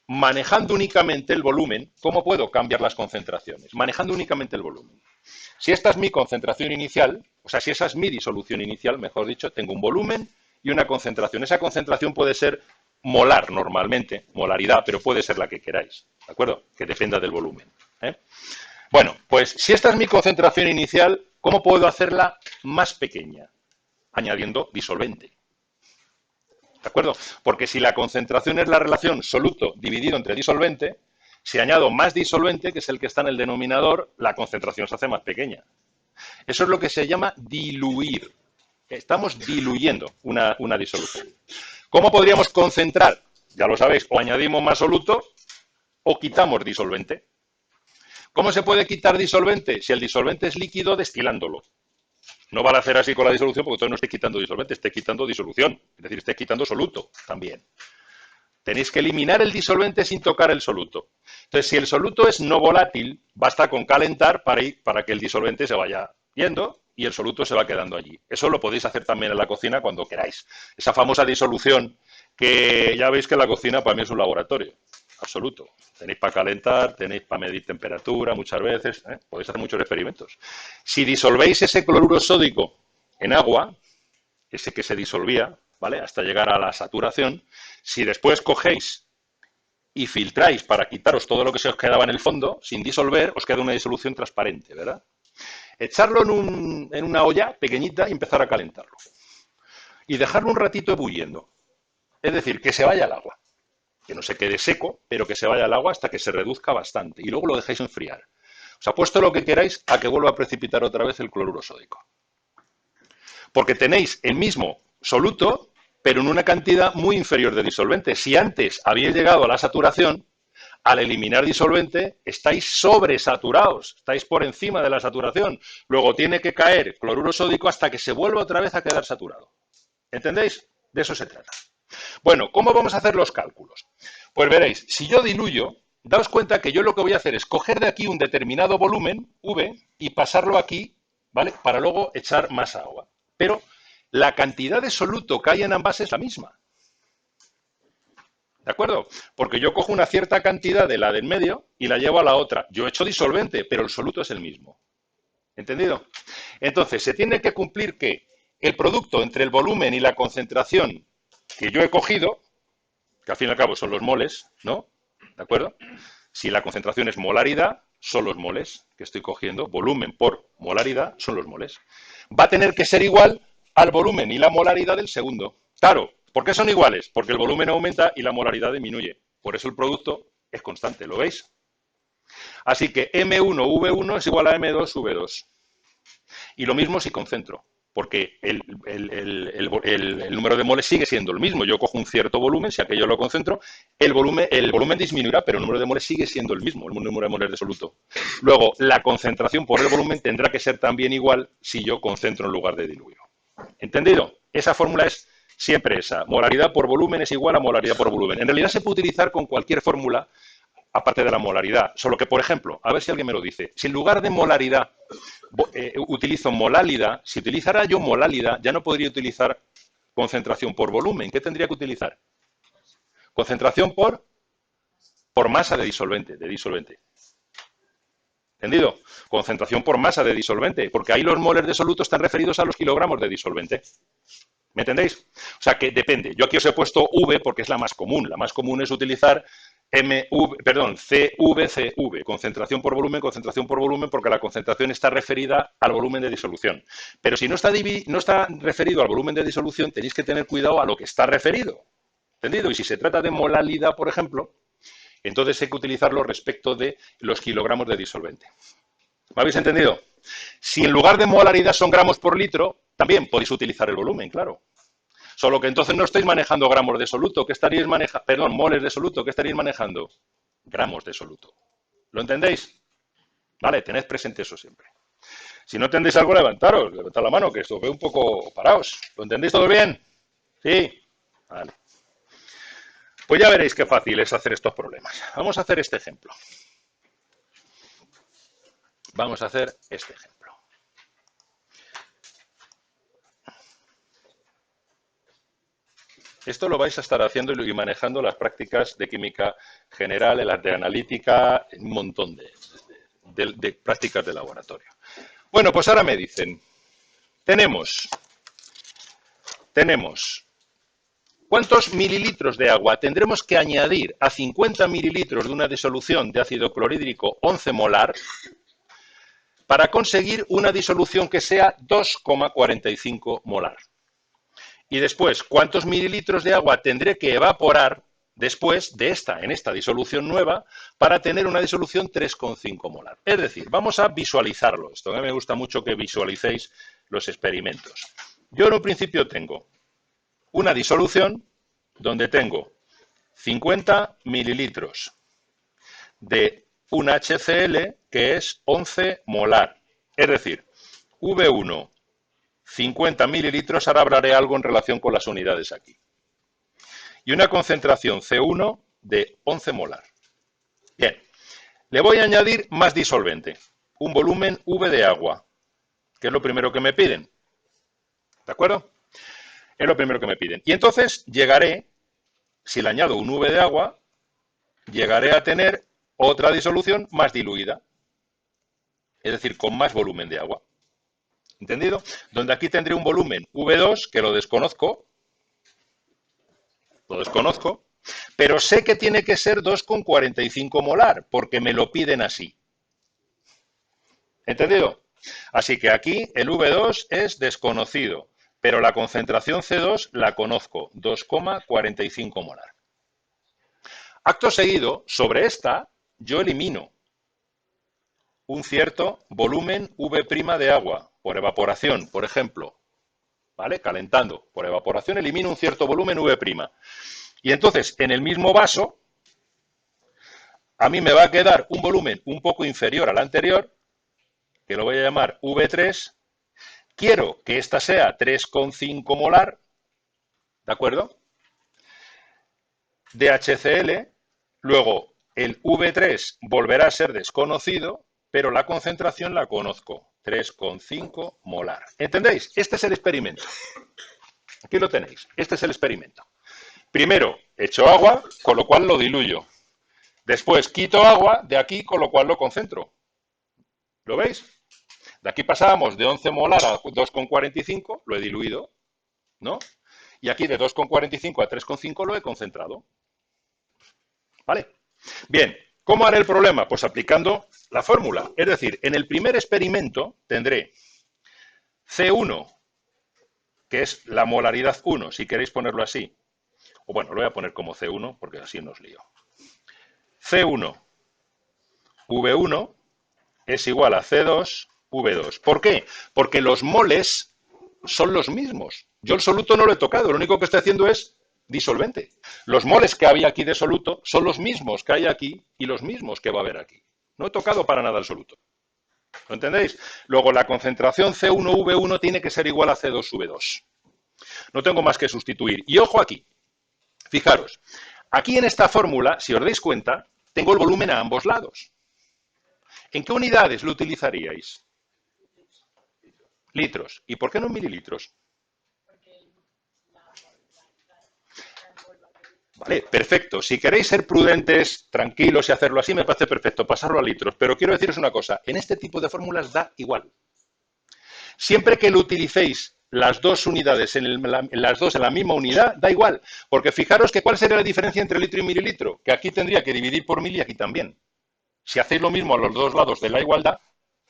manejando únicamente el volumen, ¿cómo puedo cambiar las concentraciones? Manejando únicamente el volumen. Si esta es mi concentración inicial, o sea, si esa es mi disolución inicial, mejor dicho, tengo un volumen y una concentración. Esa concentración puede ser molar normalmente, molaridad, pero puede ser la que queráis, ¿de acuerdo? Que dependa del volumen. Bueno, pues si esta es mi concentración inicial, ¿cómo puedo hacerla más pequeña? Añadiendo disolvente. ¿De acuerdo? Porque si la concentración es la relación soluto dividido entre disolvente, si añado más disolvente, que es el que está en el denominador, la concentración se hace más pequeña. Eso es lo que se llama diluir. Estamos diluyendo una disolución. ¿Cómo podríamos concentrar? Ya lo sabéis, o añadimos más soluto o quitamos disolvente. ¿Cómo se puede quitar disolvente? Si el disolvente es líquido, destilándolo. No vale hacer así con la disolución porque todavía no esté quitando disolvente, esté quitando disolución. Es decir, esté quitando soluto también. Tenéis que eliminar el disolvente sin tocar el soluto. Entonces, si el soluto es no volátil, basta con calentar para que el disolvente se vaya yendo y el soluto se va quedando allí. Eso lo podéis hacer también en la cocina cuando queráis. Esa famosa disolución que ya veis que la cocina para mí es un laboratorio. Absoluto. Tenéis para calentar, tenéis para medir temperatura muchas veces, podéis hacer muchos experimentos. Si disolvéis ese cloruro sódico en agua, ese que se disolvía, ¿vale? Hasta llegar a la saturación, si después cogéis y filtráis para quitaros todo lo que se os quedaba en el fondo, sin disolver, os queda una disolución transparente, ¿verdad? Echarlo en una olla pequeñita y empezar a calentarlo. Y dejarlo un ratito ebulliendo. Es decir, que se vaya al agua. Que no se quede seco, pero que se vaya al agua hasta que se reduzca bastante. Y luego lo dejáis enfriar. Os apuesto lo que queráis a que vuelva a precipitar otra vez el cloruro sódico. Porque tenéis el mismo soluto, pero en una cantidad muy inferior de disolvente. Si antes habéis llegado a la saturación, al eliminar disolvente, estáis sobresaturados, estáis por encima de la saturación. Luego tiene que caer cloruro sódico hasta que se vuelva otra vez a quedar saturado. ¿Entendéis? De eso se trata. Bueno, ¿cómo vamos a hacer los cálculos? Pues veréis, si yo diluyo, daos cuenta que yo lo que voy a hacer es coger de aquí un determinado volumen, V, y pasarlo aquí, ¿vale? Para luego echar más agua. Pero la cantidad de soluto que hay en ambas es la misma. ¿De acuerdo? Porque yo cojo una cierta cantidad de la del medio y la llevo a la otra. Yo echo disolvente, pero el soluto es el mismo. ¿Entendido? Entonces, se tiene que cumplir que el producto entre el volumen y la concentración que yo he cogido, que al fin y al cabo son los moles, ¿no? ¿De acuerdo? Si la concentración es molaridad, son los moles que estoy cogiendo. Volumen por molaridad son los moles. Va a tener que ser igual al volumen y la molaridad del segundo. Claro, ¿por qué son iguales? Porque el volumen aumenta y la molaridad disminuye. Por eso el producto es constante, ¿lo veis? Así que M1V1 es igual a M2V2. Y lo mismo si concentro, porque el número de moles sigue siendo el mismo. Yo cojo un cierto volumen, si aquello lo concentro, el volumen disminuirá, pero el número de moles sigue siendo el mismo, el número de moles de soluto. Luego, la concentración por el volumen tendrá que ser también igual si yo concentro en lugar de diluyo. ¿Entendido? Esa fórmula es siempre esa. Molaridad por volumen es igual a molaridad por volumen. En realidad se puede utilizar con cualquier fórmula, aparte de la molaridad. Solo que, por ejemplo, a ver si alguien me lo dice, si en lugar de molaridad utilizo molálida, si utilizara yo molálida, ya no podría utilizar concentración por volumen. ¿Qué tendría que utilizar? Concentración por masa de disolvente. ¿Entendido? Concentración por masa de disolvente, porque ahí los moles de soluto están referidos a los kilogramos de disolvente. ¿Me entendéis? O sea que depende. Yo aquí os he puesto V porque es la más común. La más común es utilizar CVCV, concentración por volumen, porque la concentración está referida al volumen de disolución. Pero si no está referido al volumen de disolución, tenéis que tener cuidado a lo que está referido. ¿Entendido? Y si se trata de molalidad, por ejemplo, entonces hay que utilizarlo respecto de los kilogramos de disolvente. ¿Me habéis entendido? Si en lugar de molaridad son gramos por litro, también podéis utilizar el volumen, claro. Solo que entonces no estáis manejando gramos de soluto, ¿qué estaríais manejando? Perdón, moles de soluto, ¿qué estaríais manejando? Gramos de soluto. ¿Lo entendéis? Vale, tened presente eso siempre. Si no entendéis algo, levantad la mano, que esto veo un poco paraos. ¿Lo entendéis todo bien? ¿Sí? Vale. Pues ya veréis qué fácil es hacer estos problemas. Vamos a hacer este ejemplo. Vamos a hacer este ejemplo. Esto lo vais a estar haciendo y manejando las prácticas de química general, en las de analítica, un montón de prácticas de laboratorio. Bueno, pues ahora me dicen, tenemos ¿cuántos mililitros de agua tendremos que añadir a 50 mililitros de una disolución de ácido clorhídrico 11 molar para conseguir una disolución que sea 2,45 molar? Y después, ¿cuántos mililitros de agua tendré que evaporar después de en esta disolución nueva para tener una disolución 3,5 molar? Es decir, vamos a visualizarlo. Esto a mí me gusta mucho que visualicéis los experimentos. Yo en un principio tengo una disolución donde tengo 50 mililitros de un HCl que es 11 molar. Es decir, V1, 50 mililitros, ahora hablaré algo en relación con las unidades aquí. Y una concentración C1 de 11 molar. Bien, le voy a añadir más disolvente, un volumen V de agua, que es lo primero que me piden. ¿De acuerdo? Es lo primero que me piden. Y entonces llegaré, si le añado un V de agua, llegaré a tener otra disolución más diluida, es decir, con más volumen de agua. ¿Entendido? Donde aquí tendré un volumen V2, que lo desconozco, pero sé que tiene que ser 2,45 molar, porque me lo piden así. ¿Entendido? Así que aquí el V2 es desconocido, pero la concentración C2 la conozco, 2,45 molar. Acto seguido, sobre esta, yo elimino un cierto volumen V' de agua, por evaporación, por ejemplo. ¿Vale? Calentando. Por evaporación elimino un cierto volumen V'. Y entonces, en el mismo vaso, a mí me va a quedar un volumen un poco inferior al anterior, que lo voy a llamar V3. Quiero que esta sea 3,5 molar, ¿de acuerdo? De HCl, luego el V3 volverá a ser desconocido, pero la concentración la conozco, 3,5 molar. ¿Entendéis? Este es el experimento. Aquí lo tenéis, este es el experimento. Primero, echo agua, con lo cual lo diluyo. Después, quito agua de aquí, con lo cual lo concentro. ¿Lo veis? De aquí pasábamos de 11 molar a 2,45, lo he diluido, ¿no? Y aquí de 2,45 a 3,5 lo he concentrado. ¿Vale? Bien, ¿cómo haré el problema? Pues aplicando la fórmula. Es decir, en el primer experimento tendré C1, que es la molaridad 1, si queréis ponerlo así. O bueno, lo voy a poner como C1 porque así nos lío. C1 V1 es igual a C2 V2. ¿Por qué? Porque los moles son los mismos. Yo el soluto no lo he tocado, lo único que estoy haciendo es disolvente. Los moles que había aquí de soluto son los mismos que hay aquí y los mismos que va a haber aquí. No he tocado para nada el soluto. ¿Lo entendéis? Luego la concentración C1V1 tiene que ser igual a C2V2. No tengo más que sustituir. Y ojo aquí, fijaros, aquí en esta fórmula, si os dais cuenta, tengo el volumen a ambos lados. ¿En qué unidades lo utilizaríais? Litros. ¿Y por qué no en mililitros? Vale, perfecto. Si queréis ser prudentes, tranquilos y hacerlo así, me parece perfecto, pasarlo a litros. Pero quiero deciros una cosa, en este tipo de fórmulas da igual. Siempre que lo utilicéis las dos unidades, las dos en la misma unidad, da igual. Porque fijaros que cuál sería la diferencia entre litro y mililitro, que aquí tendría que dividir por mil y aquí también. Si hacéis lo mismo a los dos lados de la igualdad,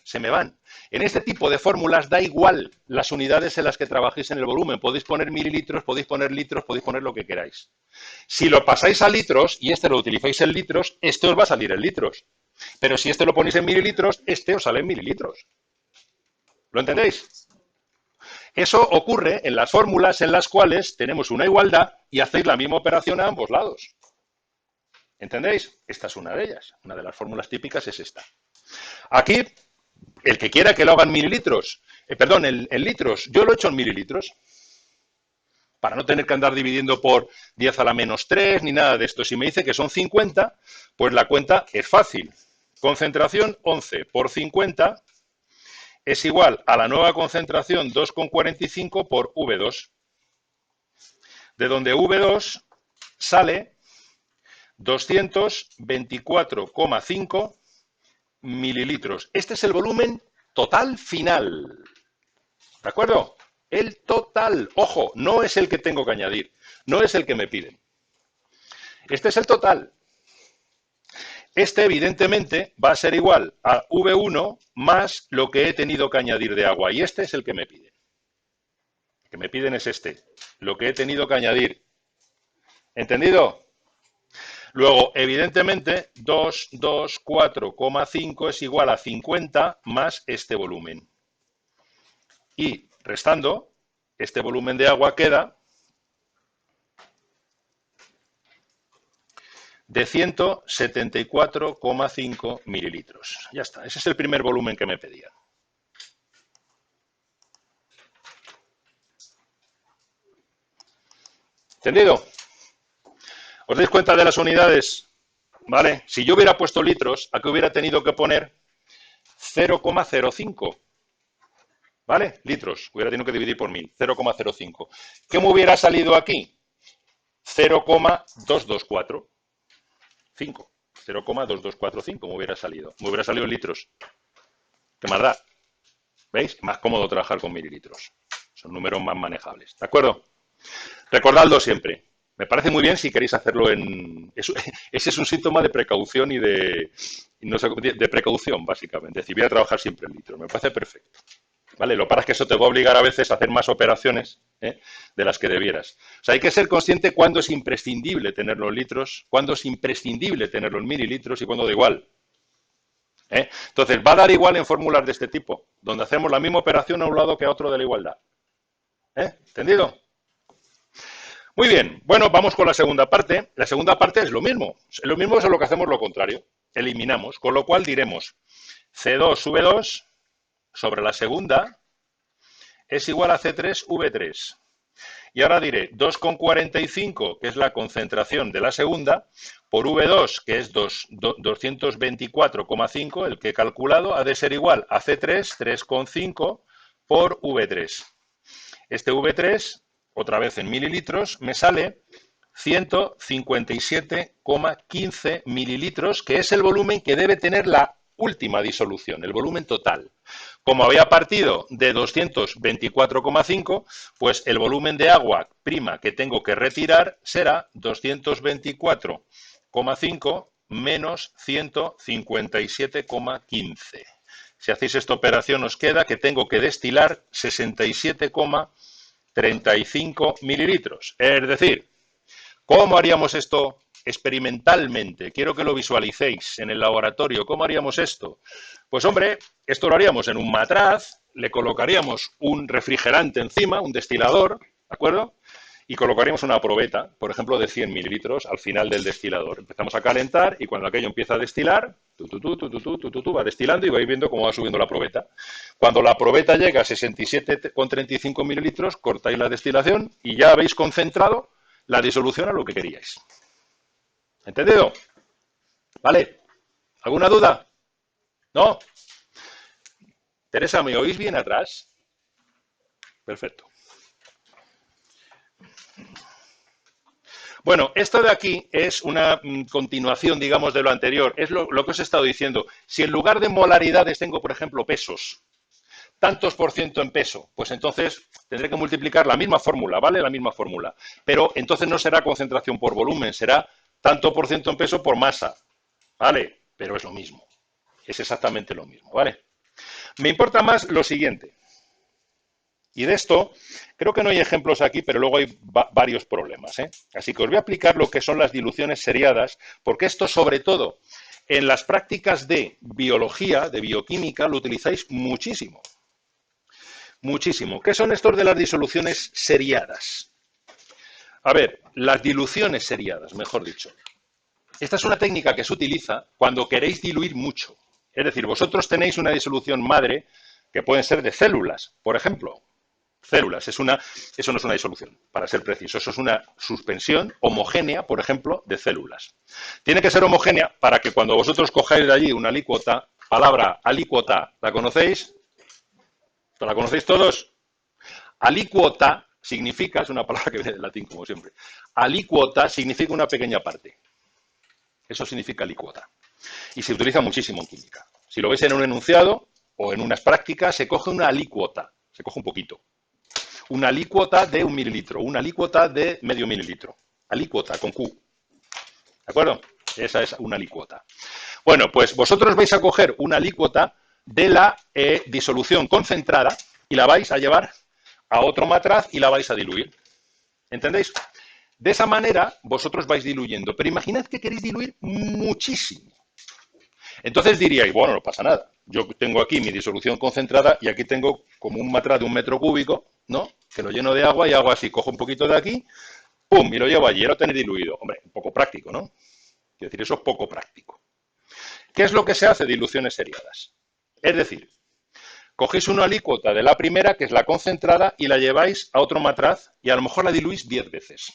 se me van. En este tipo de fórmulas da igual las unidades en las que trabajéis en el volumen. Podéis poner mililitros, podéis poner litros, podéis poner lo que queráis. Si lo pasáis a litros y este lo utilizáis en litros, este os va a salir en litros. Pero si este lo ponéis en mililitros, este os sale en mililitros. ¿Lo entendéis? Eso ocurre en las fórmulas en las cuales tenemos una igualdad y hacéis la misma operación a ambos lados. ¿Entendéis? Esta es una de ellas. Una de las fórmulas típicas es esta. Aquí, el que quiera que lo haga en mililitros, en litros, yo lo he hecho en mililitros, para no tener que andar dividiendo por 10 a la menos 3, ni nada de esto. Si me dice que son 50, pues la cuenta es fácil. Concentración 11 por 50 es igual a la nueva concentración 2,45 por V2. De donde V2 sale 224,5 mililitros. Este es el volumen total final. ¿De acuerdo? El total. Ojo, no es el que tengo que añadir. No es el que me piden. Este es el total. Este, evidentemente, va a ser igual a V1 más lo que he tenido que añadir de agua. Y este es el que me piden. El que me piden es este. Lo que he tenido que añadir. ¿Entendido? Luego, evidentemente, 224,5 es igual a 50 más este volumen. Y restando, este volumen de agua queda de 174,5 mililitros. Ya está, ese es el primer volumen que me pedían. ¿Entendido? ¿Os dais cuenta de las unidades? ¿Vale? Si yo hubiera puesto litros, aquí hubiera tenido que poner 0,05. ¿Vale? Litros. Hubiera tenido que dividir por 1000. 0,05. ¿Qué me hubiera salido aquí? 0,224. 5. 0,2245 me hubiera salido. Me hubiera salido en litros. ¿Qué más da? ¿Veis? Más cómodo trabajar con mililitros. Son números más manejables. ¿De acuerdo? Recordadlo siempre. Me parece muy bien si queréis hacerlo en... Ese es un síntoma de precaución y de precaución, básicamente. Es decir, voy a trabajar siempre en litros. Me parece perfecto. ¿Vale? Lo que pasa es que eso te va a obligar a veces a hacer más operaciones de las que debieras. O sea, hay que ser consciente cuándo es imprescindible tener los litros, cuándo es imprescindible tener los mililitros y cuándo da igual. Entonces, va a dar igual en fórmulas de este tipo, donde hacemos la misma operación a un lado que a otro de la igualdad. ¿Entendido? Muy bien, bueno, vamos con la segunda parte. La segunda parte es lo mismo. Lo mismo es lo que hacemos lo contrario. Eliminamos, con lo cual diremos C2V2 sobre la segunda es igual a C3V3. Y ahora diré 2,45, que es la concentración de la segunda, por V2, que es 224,5, el que he calculado, ha de ser igual a C3, 3,5, por V3. Este V3, otra vez en mililitros, me sale 157,15 mililitros, que es el volumen que debe tener la última disolución, el volumen total. Como había partido de 224,5, pues el volumen de agua prima que tengo que retirar será 224,5 menos 157,15. Si hacéis esta operación os queda que tengo que destilar 67,35 mililitros. Es decir, ¿cómo haríamos esto experimentalmente, quiero que lo visualicéis en el laboratorio, ¿cómo haríamos esto? Pues hombre, esto lo haríamos en un matraz, le colocaríamos un refrigerante encima, un destilador, ¿de acuerdo? Y colocaríamos una probeta, por ejemplo, de 100 mililitros al final del destilador. Empezamos a calentar y cuando aquello empieza a destilar, va destilando y vais viendo cómo va subiendo la probeta. Cuando la probeta llega a 67,35 mililitros, cortáis la destilación y ya habéis concentrado la disolución a lo que queríais. ¿Entendido? ¿Vale? ¿Alguna duda? ¿No? Teresa, ¿me oís bien atrás? Perfecto. Bueno, esto de aquí es una continuación, digamos, de lo anterior. Es lo que os he estado diciendo. Si en lugar de molaridades tengo, por ejemplo, pesos, tantos por ciento en peso, pues entonces tendré que multiplicar la misma fórmula, ¿vale? La misma fórmula. Pero entonces no será concentración por volumen, será tanto por ciento en peso por masa, ¿vale? Pero es lo mismo. Es exactamente lo mismo, ¿vale? Me importa más lo siguiente. Y de esto, creo que no hay ejemplos aquí, pero luego hay varios problemas, ¿eh? Así que os voy a explicar lo que son las diluciones seriadas, porque esto, sobre todo, en las prácticas de biología, de bioquímica, lo utilizáis muchísimo. Muchísimo. ¿Qué son estos de las disoluciones seriadas? A ver, las diluciones seriadas, mejor dicho. Esta es una técnica que se utiliza cuando queréis diluir mucho. Es decir, vosotros tenéis una disolución madre que pueden ser de células, por ejemplo. Células, eso no es una disolución, para ser preciso, eso es una suspensión homogénea, por ejemplo, de células. Tiene que ser homogénea para que cuando vosotros cojáis de allí una alícuota, palabra alícuota, ¿la conocéis? ¿La conocéis todos? Alícuota significa, es una palabra que viene del latín como siempre, alícuota significa una pequeña parte. Eso significa alícuota. Y se utiliza muchísimo en química. Si lo veis en un enunciado o en unas prácticas, se coge una alícuota, se coge un poquito. Una alícuota de 1 mililitro, una alícuota de medio mililitro. Alícuota con Q. ¿De acuerdo? Esa es una alícuota. Bueno, pues vosotros vais a coger una alícuota de la disolución concentrada y la vais a llevar a otro matraz y la vais a diluir. ¿Entendéis? De esa manera vosotros vais diluyendo. Pero imaginad que queréis diluir muchísimo. Entonces diríais, bueno, no pasa nada. Yo tengo aquí mi disolución concentrada y aquí tengo como un matraz de 1 metro cúbico, ¿no? Que lo lleno de agua y hago así, cojo un poquito de aquí, ¡pum! Y lo llevo allí, lo tenéis diluido. Hombre, un poco práctico, ¿no? Quiero decir, eso es poco práctico. ¿Qué es lo que se hace? Diluciones seriadas. Es decir, cogéis una alícuota de la primera, que es la concentrada, y la lleváis a otro matraz y a lo mejor la diluís 10 veces.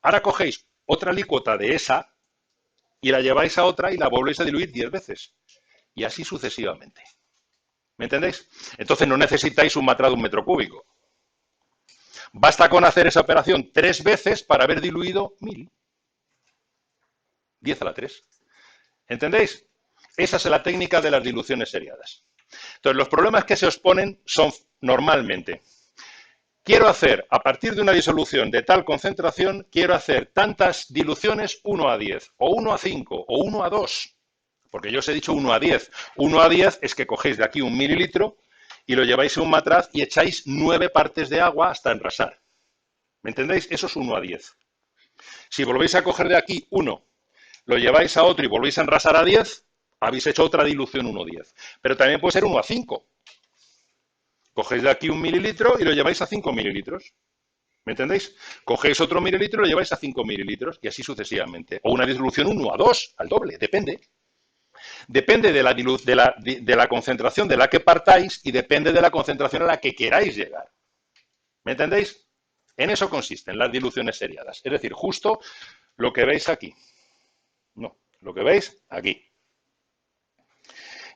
Ahora cogéis otra alícuota de esa y la lleváis a otra y la volvéis a diluir 10 veces. Y así sucesivamente. ¿Me entendéis? Entonces no necesitáis un matraz de 1 metro cúbico. Basta con hacer esa operación 3 veces para haber diluido 1000. 10 a la 3. ¿Entendéis? Esa es la técnica de las diluciones seriadas. Entonces, los problemas que se os ponen son normalmente: quiero hacer, a partir de una disolución de tal concentración, quiero hacer tantas diluciones 1 a 10, o 1 a 5, o 1 a 2. Porque yo os he dicho 1 a 10. 1 a 10 es que cogéis de aquí 1 mililitro y lo lleváis a un matraz y echáis 9 partes de agua hasta enrasar. ¿Me entendéis? Eso es 1 a 10. Si volvéis a coger de aquí 1, lo lleváis a otro y volvéis a enrasar a 10, habéis hecho otra dilución 1 a 10. Pero también puede ser 1 a 5. Cogéis de aquí 1 mililitro y lo lleváis a 5 mililitros. ¿Me entendéis? Cogéis otro mililitro y lo lleváis a 5 mililitros y así sucesivamente. O una disolución 1 a 2, al doble, depende. Depende de la concentración de la que partáis y depende de la concentración a la que queráis llegar. ¿Me entendéis? En eso consisten las diluciones seriadas. Es decir, justo lo que veis aquí. No, lo que veis aquí.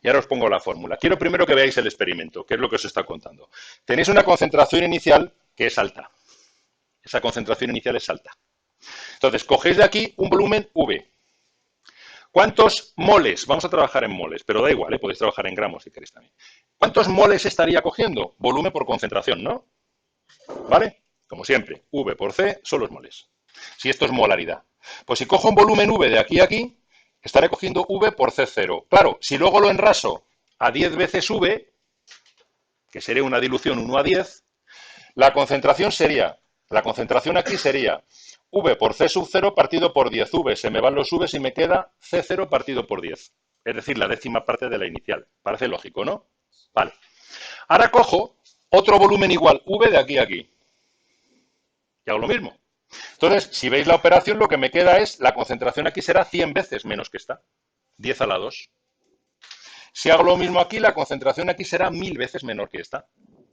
Y ahora os pongo la fórmula. Quiero primero que veáis el experimento, que es lo que os está contando. Tenéis una concentración inicial que es alta. Esa concentración inicial es alta. Entonces, cogéis de aquí un volumen V. ¿Cuántos moles? Vamos a trabajar en moles, pero da igual, podéis trabajar en gramos si queréis también. ¿Cuántos moles estaría cogiendo? Volumen por concentración, ¿no? ¿Vale? Como siempre, V por C son los moles. Si esto es molaridad. Pues si cojo un volumen V de aquí a aquí, estaré cogiendo V por C0. Claro, si luego lo enraso a 10 veces V, que sería una dilución 1 a 10, la concentración aquí sería V por C sub 0 partido por 10. V, se me van los Vs y me queda C0 partido por 10. Es decir, la décima parte de la inicial. Parece lógico, ¿no? Vale. Ahora cojo otro volumen igual, V de aquí a aquí. Y hago lo mismo. Entonces, si veis la operación, lo que me queda es, la concentración aquí será 100 veces menos que esta. 10 a la 2. Si hago lo mismo aquí, la concentración aquí será 1000 veces menor que esta.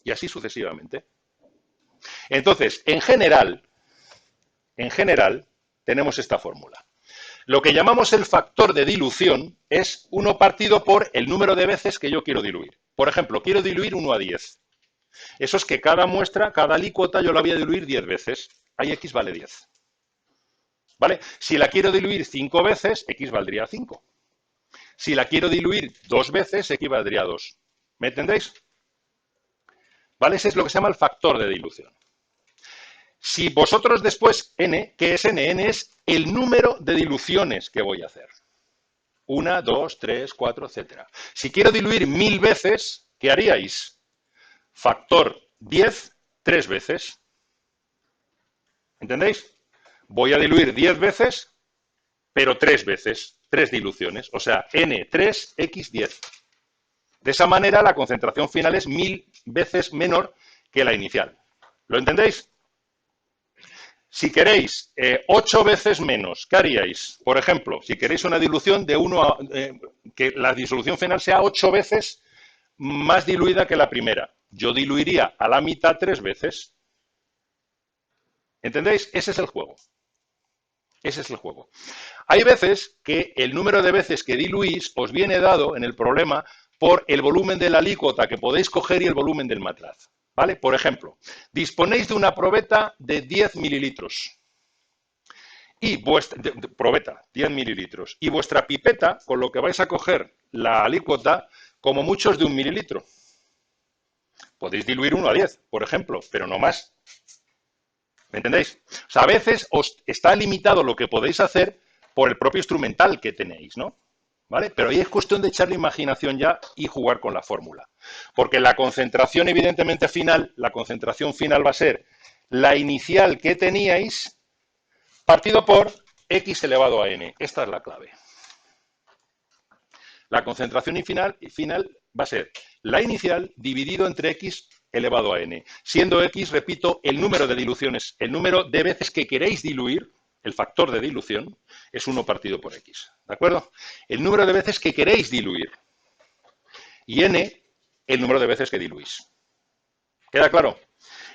Y así sucesivamente. Entonces, en general, tenemos esta fórmula. Lo que llamamos el factor de dilución es 1 partido por el número de veces que yo quiero diluir. Por ejemplo, quiero diluir 1 a 10. Eso es que cada muestra, cada alícuota, yo la voy a diluir 10 veces. Ahí X vale 10. ¿Vale? Si la quiero diluir 5 veces, X valdría 5. Si la quiero diluir 2 veces, X valdría 2. ¿Me entendéis? ¿Vale? Ese es lo que se llama el factor de dilución. Si vosotros después, N, ¿qué es N? N es el número de diluciones que voy a hacer. 1, 2, 3, 4, etc. Si quiero diluir 1000 veces, ¿qué haríais? Factor 10, 3 veces. ¿Entendéis? Voy a diluir 10 veces, pero 3 veces. 3 diluciones. O sea, N3, X10. De esa manera, la concentración final es 1000 veces menor que la inicial. ¿Lo entendéis? Si queréis 8 veces menos, ¿qué haríais? Por ejemplo, si queréis una dilución de 1 a... que la disolución final sea 8 veces más diluida que la primera. Yo diluiría a la mitad 3 veces. ¿Entendéis? Ese es el juego. Ese es el juego. Hay veces que el número de veces que diluís os viene dado en el problema por el volumen de la alícuota que podéis coger y el volumen del matraz. ¿Vale? Por ejemplo, disponéis de una probeta de 10 mililitros. Y vuestra probeta, 10 mililitros. Y vuestra pipeta, con lo que vais a coger la alícuota, como muchos de 1 mililitro. Podéis diluir 1 a 10, por ejemplo, pero no más. ¿Me entendéis? O sea, a veces os está limitado lo que podéis hacer por el propio instrumental que tenéis, ¿no? ¿Vale? Pero ahí es cuestión de echarle imaginación ya y jugar con la fórmula. Porque la concentración, evidentemente, final, la concentración final va a ser la inicial que teníais partido por X elevado a N. Esta es la clave. La concentración final va a ser la inicial dividido entre X elevado a N. Siendo X, repito, el número de diluciones, el número de veces que queréis diluir, el factor de dilución, es 1 partido por X. ¿De acuerdo? El número de veces que queréis diluir. Y N, el número de veces que diluís. ¿Queda claro?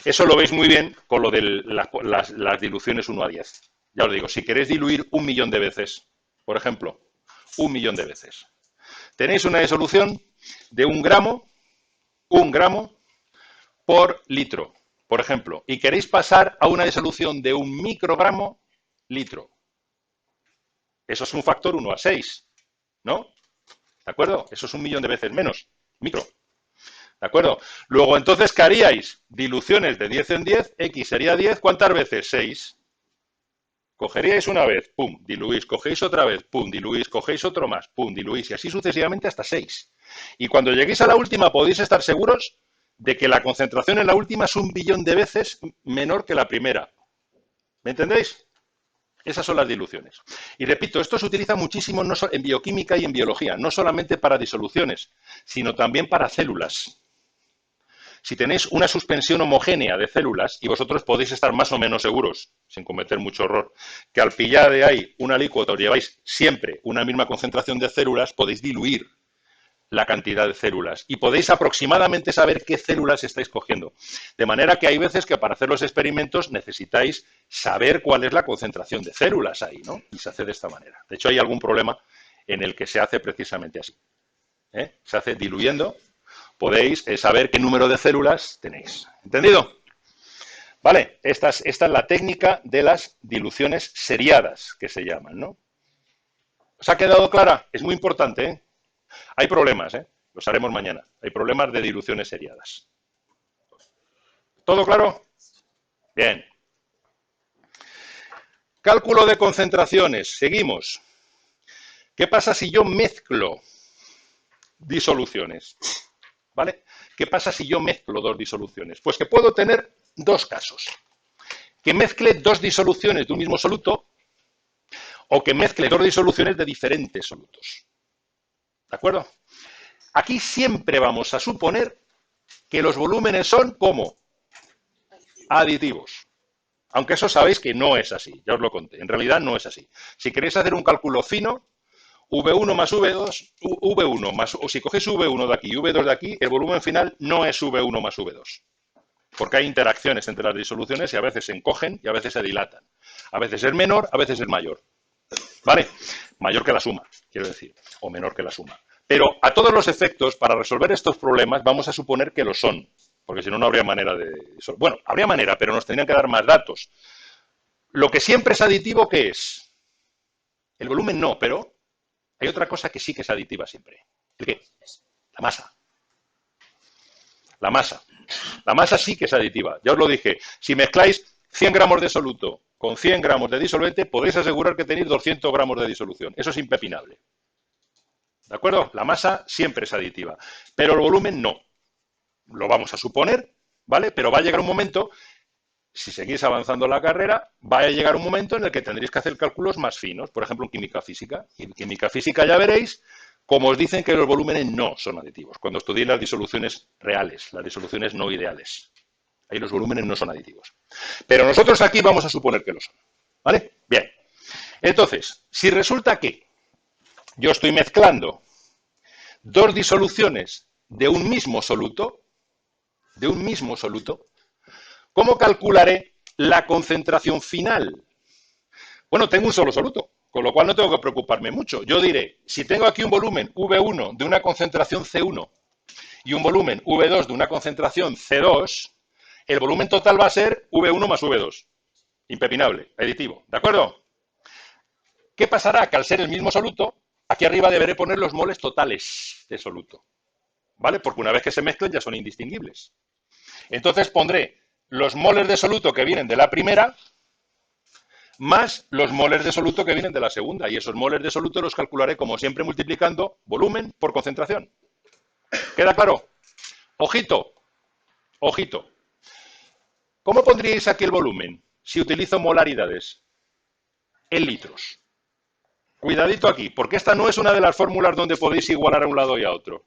Eso lo veis muy bien con lo de las diluciones 1 a 10. Ya os digo, si queréis diluir 1.000.000 de veces, por ejemplo, 1.000.000 de veces, tenéis una disolución de 1 gramo por litro, por ejemplo, y queréis pasar a una disolución de 1 microgramo litro. Eso es un factor 1 a 6, ¿no? ¿De acuerdo? Eso es 1.000.000 de veces menos, micro. ¿De acuerdo? Luego, entonces, ¿qué haríais? Diluciones de 10 en 10, X sería 10, ¿cuántas veces? 6. Cogeríais una vez, pum, diluís, cogéis otra vez, pum, diluís, cogéis otro más, pum, diluís, y así sucesivamente hasta 6. Y cuando lleguéis a la última podéis estar seguros de que la concentración en la última es 1.000.000.000 de veces menor que la primera. ¿Me entendéis? Esas son las diluciones. Y repito, esto se utiliza muchísimo en bioquímica y en biología, no solamente para disoluciones, sino también para células. Si tenéis una suspensión homogénea de células, y vosotros podéis estar más o menos seguros, sin cometer mucho error, que al pillar de ahí una alícuota os lleváis siempre una misma concentración de células, podéis diluir la cantidad de células y podéis aproximadamente saber qué células estáis cogiendo. De manera que hay veces que para hacer los experimentos necesitáis saber cuál es la concentración de células ahí, ¿no? Y se hace de esta manera. De hecho, hay algún problema en el que se hace precisamente así. Se hace diluyendo. Podéis saber qué número de células tenéis. ¿Entendido? Vale, esta es la técnica de las diluciones seriadas, que se llaman, ¿no? ¿Os ha quedado clara? Es muy importante, ¿eh? Hay problemas, los haremos mañana. Hay problemas de diluciones seriadas. ¿Todo claro? Bien. Cálculo de concentraciones. Seguimos. ¿Qué pasa si yo mezclo disoluciones? ¿Vale? ¿Qué pasa si yo mezclo dos disoluciones? Pues que puedo tener dos casos. que mezcle dos disoluciones de un mismo soluto o que mezcle dos disoluciones de diferentes solutos. ¿De acuerdo? Aquí siempre vamos a suponer que los volúmenes son como aditivos. Aunque eso sabéis que no es así, ya os lo conté. En realidad no es así. Si queréis hacer un cálculo fino, V1 más V2, V1 más, o si cogéis V1 de aquí y V2 de aquí, el volumen final no es V1 más V2. Porque hay interacciones entre las disoluciones y a veces se encogen y a veces se dilatan. A veces es menor, a veces es mayor. ¿Vale? Mayor que la suma, quiero decir, o menor que la suma. Pero a todos los efectos, para resolver estos problemas, vamos a suponer que lo son. Porque si no, no habría manera de... Bueno, habría manera, pero nos tendrían que dar más datos. Lo que siempre es aditivo, ¿qué es? El volumen no, pero hay otra cosa que sí que es aditiva siempre. ¿El qué? La masa. La masa. La masa sí que es aditiva. Ya os lo dije. Si mezcláis 100 gramos de soluto con 100 gramos de disolvente, podéis asegurar que tenéis 200 gramos de disolución. Eso es impepinable. ¿De acuerdo? La masa siempre es aditiva. Pero el volumen no. Lo vamos a suponer, ¿vale? Pero va a llegar un momento, si seguís avanzando en la carrera, va a llegar un momento en el que tendréis que hacer cálculos más finos, por ejemplo en química física. Y en química física ya veréis cómo os dicen que los volúmenes no son aditivos, cuando estudiéis las disoluciones reales, las disoluciones no ideales. Ahí los volúmenes no son aditivos. Pero nosotros aquí vamos a suponer que lo son, ¿vale? Bien. Entonces, si resulta que yo estoy mezclando dos disoluciones de un mismo soluto, ¿cómo calcularé la concentración final? Bueno, tengo un solo soluto, con lo cual no tengo que preocuparme mucho. Yo diré, si tengo aquí un volumen V1 de una concentración C1 y un volumen V2 de una concentración C2, el volumen total va a ser V1 más V2. Impepinable, aditivo, ¿de acuerdo? ¿Qué pasará? Que al ser el mismo soluto, aquí arriba deberé poner los moles totales de soluto, ¿vale? Porque una vez que se mezclen ya son indistinguibles. Entonces pondré los moles de soluto que vienen de la primera más los moles de soluto que vienen de la segunda. Y esos moles de soluto los calcularé, como siempre, multiplicando volumen por concentración. ¿Queda claro? Ojito, ojito. ¿Cómo pondríais aquí el volumen si utilizo molaridades? En litros. Cuidadito aquí, porque esta no es una de las fórmulas donde podéis igualar a un lado y a otro.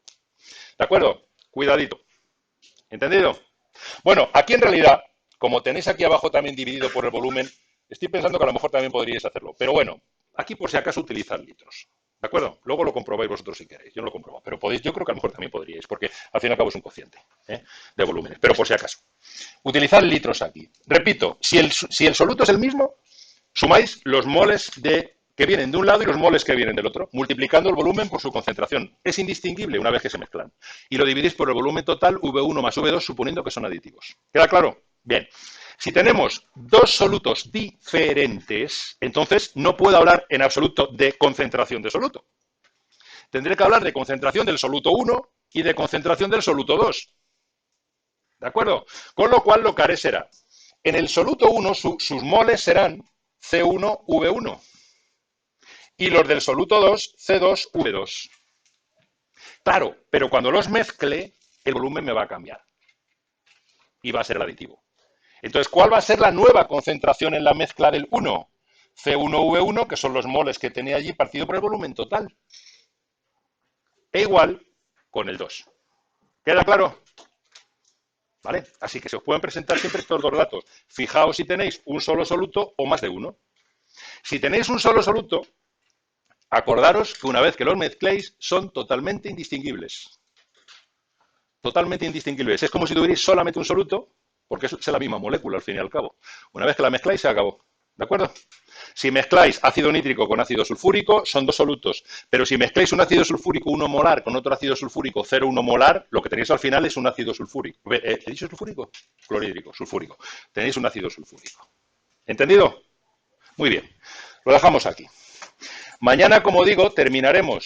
¿De acuerdo? Cuidadito. ¿Entendido? Bueno, aquí en realidad, como tenéis aquí abajo también dividido por el volumen, estoy pensando que a lo mejor también podríais hacerlo. Pero bueno, aquí por si acaso utilizad litros. ¿De acuerdo? Luego lo comprobáis vosotros si queréis. Yo no lo comprobo. Pero podéis, yo creo que a lo mejor también podríais, porque al fin y al cabo es un cociente de volúmenes. Pero por si acaso. Utilizad litros aquí. Repito, si el soluto es el mismo, sumáis los moles que vienen de un lado y los moles que vienen del otro, multiplicando el volumen por su concentración. Es indistinguible una vez que se mezclan. Y lo dividís por el volumen total V1 más V2, suponiendo que son aditivos. ¿Queda claro? Bien. Si tenemos dos solutos diferentes, entonces no puedo hablar en absoluto de concentración de soluto. Tendré que hablar de concentración del soluto 1 y de concentración del soluto 2. ¿De acuerdo? Con lo cual lo que haré será, en el soluto 1 sus moles serán C1V1 y los del soluto 2 C2V2. Claro, pero cuando los mezcle, el volumen me va a cambiar y va a ser el aditivo. Entonces, ¿cuál va a ser la nueva concentración en la mezcla del 1? C1V1, que son los moles que tenía allí partido por el volumen total. E igual con el 2. ¿Queda claro? ¿Vale? Así que se os pueden presentar siempre estos dos datos. Fijaos si tenéis un solo soluto o más de uno. Si tenéis un solo soluto, acordaros que una vez que los mezcléis son totalmente indistinguibles. Totalmente indistinguibles. Es como si tuvierais solamente un soluto, porque es la misma molécula al fin y al cabo. Una vez que la mezcláis se acabó. ¿De acuerdo? Si mezcláis ácido nítrico con ácido sulfúrico, son dos solutos. Pero si mezcláis un ácido sulfúrico 1 molar con otro ácido sulfúrico 0,1 molar, lo que tenéis al final es un ácido sulfúrico. ¿He dicho sulfúrico? Clorhídrico, sulfúrico. Tenéis un ácido sulfúrico. ¿Entendido? Muy bien. Lo dejamos aquí. Mañana, como digo, terminaremos